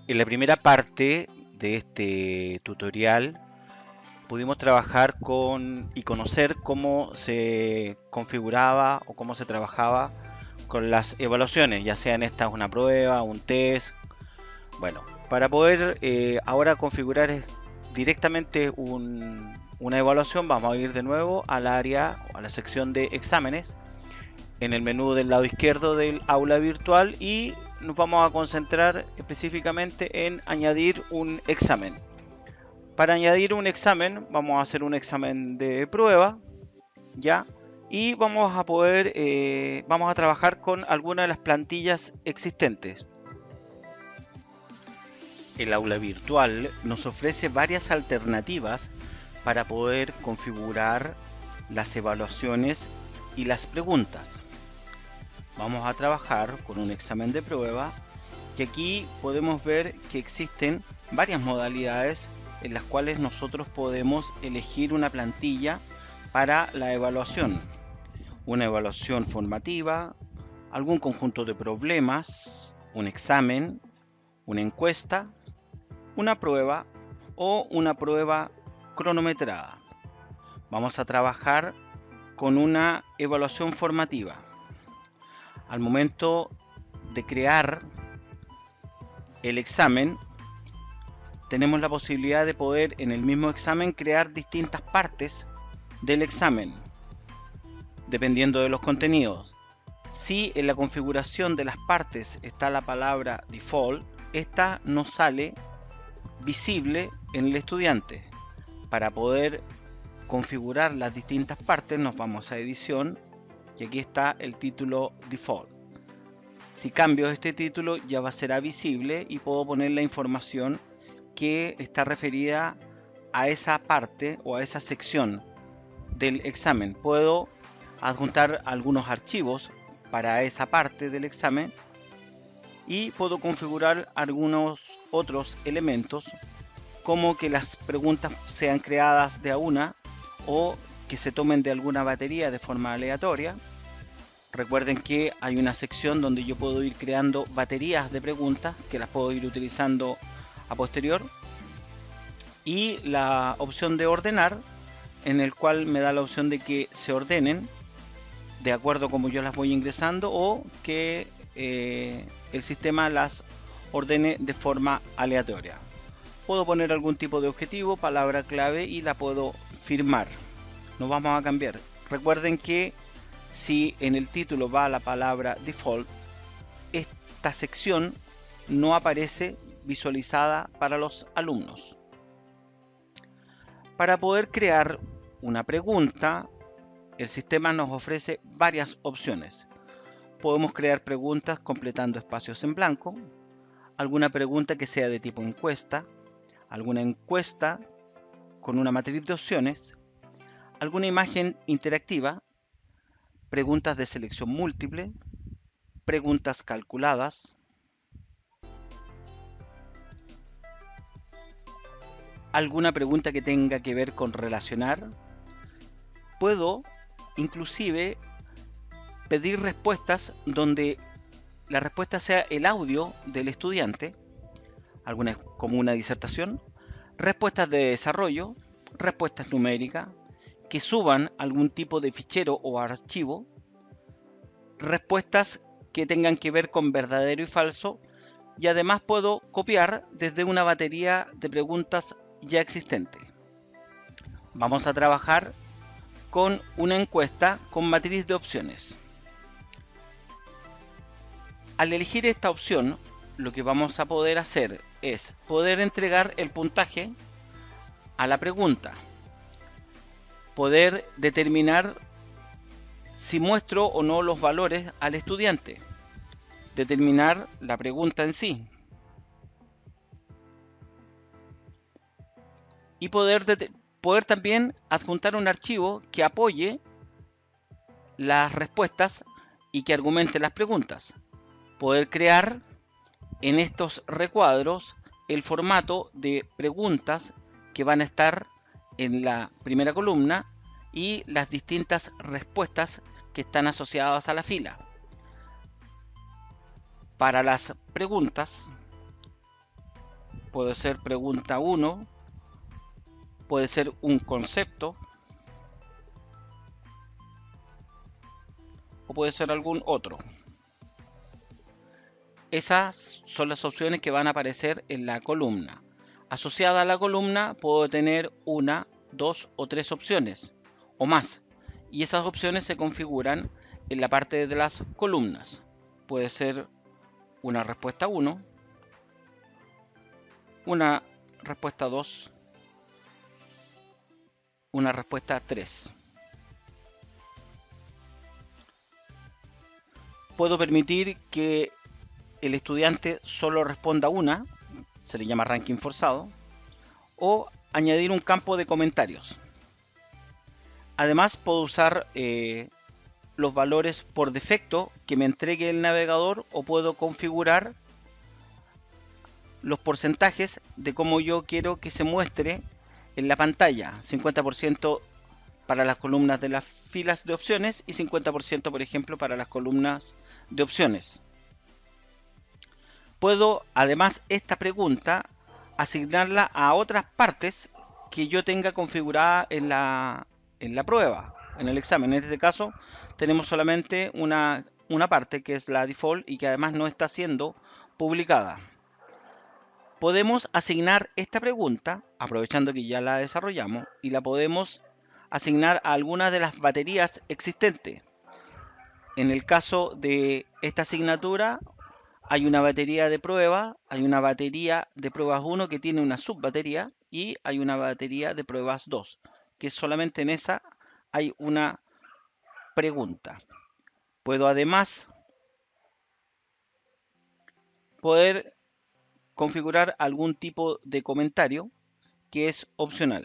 En la primera parte de este tutorial pudimos trabajar con y conocer cómo se configuraba o cómo se trabajaba con las evaluaciones, ya sean estas una prueba, un test. Bueno, para poder ahora configurar directamente una evaluación, vamos a ir de nuevo al área o a la sección de exámenes en el menú del lado izquierdo del aula virtual y nos vamos a concentrar específicamente en añadir un examen. Para añadir un examen vamos a hacer un examen de prueba, ¿ya? Y vamos a trabajar con alguna de las plantillas existentes. El aula virtual nos ofrece varias alternativas para poder configurar las evaluaciones y las preguntas. Vamos a trabajar con un examen de prueba y aquí podemos ver que existen varias modalidades en las cuales nosotros podemos elegir una plantilla para la evaluación. Una evaluación formativa, algún conjunto de problemas, un examen, una encuesta, una prueba o una prueba cronometrada. Vamos a trabajar con una evaluación formativa. Al momento de crear el examen, tenemos la posibilidad de poder en el mismo examen crear distintas partes del examen, dependiendo de los contenidos. Si en la configuración de las partes está la palabra default, esta no sale visible en el estudiante. Para poder configurar las distintas partes nos vamos a edición y aquí está el título default. Si cambio este título ya será visible y puedo poner la información que está referida a esa parte o a esa sección del examen. Puedo adjuntar algunos archivos para esa parte del examen y puedo configurar algunos otros elementos como que las preguntas sean creadas de a una o que se tomen de alguna batería de forma aleatoria. Recuerden que hay una sección donde yo puedo ir creando baterías de preguntas que las puedo ir utilizando a posterior, y la opción de ordenar, en el cual me da la opción de que se ordenen de acuerdo como yo las voy ingresando o que el sistema las ordene de forma aleatoria. Puedo poner algún tipo de objetivo, palabra clave y la puedo firmar. Nos vamos a cambiar. Recuerden que si en el título va la palabra default, esta sección no aparece visualizada para los alumnos. Para poder crear una pregunta, el sistema nos ofrece varias opciones. Podemos crear preguntas completando espacios en blanco, alguna pregunta que sea de tipo encuesta, alguna encuesta con una matriz de opciones, alguna imagen interactiva, preguntas de selección múltiple, preguntas calculadas, alguna pregunta que tenga que ver con relacionar. Puedo inclusive pedir respuestas donde la respuesta sea el audio del estudiante, algunas como una disertación, respuestas de desarrollo, respuestas numéricas, que suban algún tipo de fichero o archivo, respuestas que tengan que ver con verdadero y falso, y además puedo copiar desde una batería de preguntas ya existente. Vamos a trabajar con una encuesta con matriz de opciones. Al elegir esta opción, lo que vamos a poder hacer es poder entregar el puntaje a la pregunta, poder determinar si muestro o no los valores al estudiante, determinar la pregunta en sí y poder también adjuntar un archivo que apoye las respuestas y que argumente las preguntas. Poder crear en estos recuadros el formato de preguntas que van a estar en la primera columna y las distintas respuestas que están asociadas a la fila. Para las preguntas puede ser pregunta 1, puede ser un concepto o puede ser algún otro. Esas son las opciones que van a aparecer en la columna. Asociada a la columna puedo tener una, dos o tres opciones o más. Y esas opciones se configuran en la parte de las columnas. Puede ser una respuesta 1, una respuesta 2, una respuesta 3. Puedo permitir que el estudiante solo responda una, se le llama ranking forzado, o añadir un campo de comentarios. Además puedo usar los valores por defecto que me entregue el navegador, o puedo configurar los porcentajes de cómo yo quiero que se muestre en la pantalla. 50% para las columnas de las filas de opciones y 50% por ejemplo para las columnas de opciones. Puedo además esta pregunta asignarla a otras partes que yo tenga configurada en la prueba, en el examen. En este caso tenemos solamente una parte que es la default y que además no está siendo publicada. Podemos asignar esta pregunta, aprovechando que ya la desarrollamos, y la podemos asignar a alguna de las baterías existentes. En el caso de esta asignatura hay una batería de prueba, hay una batería de pruebas 1 que tiene una subbatería y hay una batería de pruebas 2, que solamente en esa hay una pregunta. Puedo además poder configurar algún tipo de comentario que es opcional.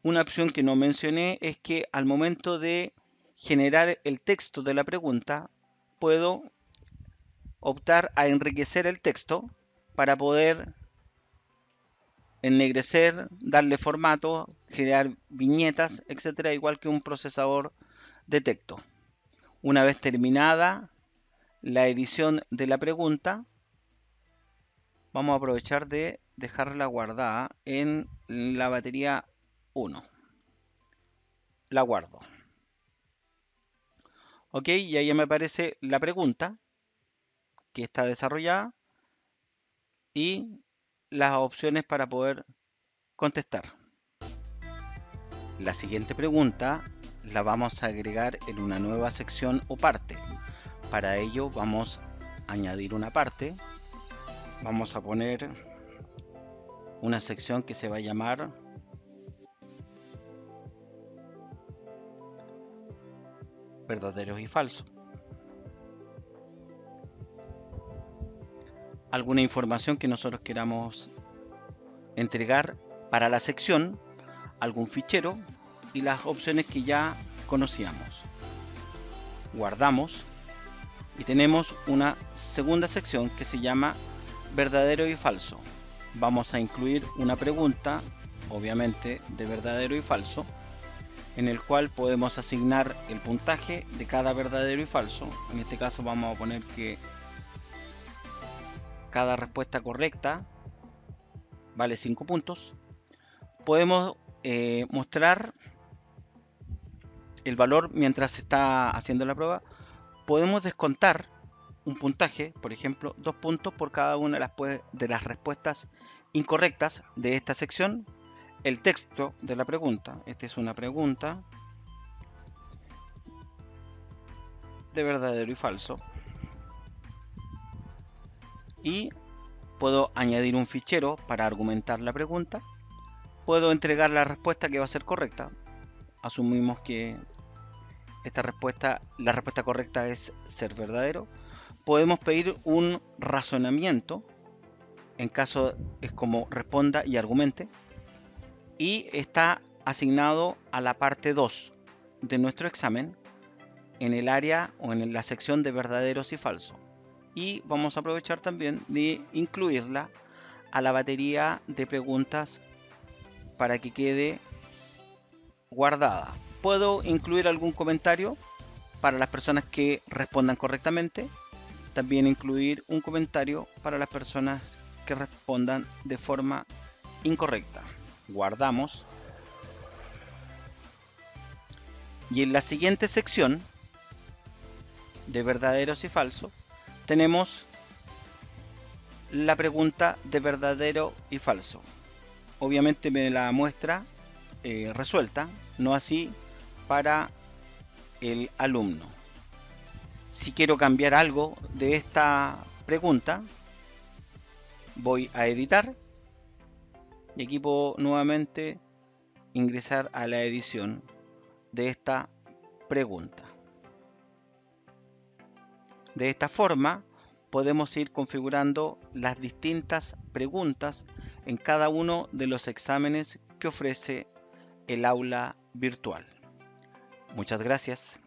Una opción que no mencioné es que al momento de generar el texto de la pregunta puedo optar a enriquecer el texto para poder ennegrecer, darle formato, generar viñetas, etcétera, igual que un procesador de texto. Una vez terminada la edición de la pregunta, vamos a aprovechar de dejarla guardada en la batería 1. La guardo. Ok, y ahí me aparece la pregunta que está desarrollada y las opciones para poder contestar. La siguiente pregunta la vamos a agregar en una nueva sección o parte. Para ello vamos a añadir una parte. Vamos a poner una sección que se va a llamar verdaderos y falsos. Alguna información que nosotros queramos entregar para la sección, algún fichero y las opciones que ya conocíamos. Guardamos y tenemos una segunda sección que se llama verdadero y falso. Vamos a incluir una pregunta, obviamente de verdadero y falso, en el cual podemos asignar el puntaje de cada verdadero y falso. En este caso vamos a poner que cada respuesta correcta vale 5 puntos. Podemos mostrar el valor mientras se está haciendo la prueba. Podemos descontar un puntaje, por ejemplo, 2 puntos por cada una de las respuestas incorrectas de esta sección. El texto de la pregunta, esta es una pregunta de verdadero y falso. Y puedo añadir un fichero para argumentar la pregunta. Puedo entregar la respuesta que va a ser correcta. Asumimos que la respuesta correcta es ser verdadero. Podemos pedir un razonamiento, en caso es como responda y argumente. Y está asignado a la parte 2 de nuestro examen en el área o en la sección de verdaderos y falsos. Y vamos a aprovechar también de incluirla a la batería de preguntas para que quede guardada. Puedo incluir algún comentario para las personas que respondan correctamente. También incluir un comentario para las personas que respondan de forma incorrecta. Guardamos. Y en la siguiente sección de verdaderos y falsos tenemos la pregunta de verdadero y falso. Obviamente me la muestra resuelta, no así para el alumno. Si quiero cambiar algo de esta pregunta, voy a editar y aquí puedo nuevamente ingresar a la edición de esta pregunta. De esta forma podemos ir configurando las distintas preguntas en cada uno de los exámenes que ofrece el aula virtual. Muchas gracias.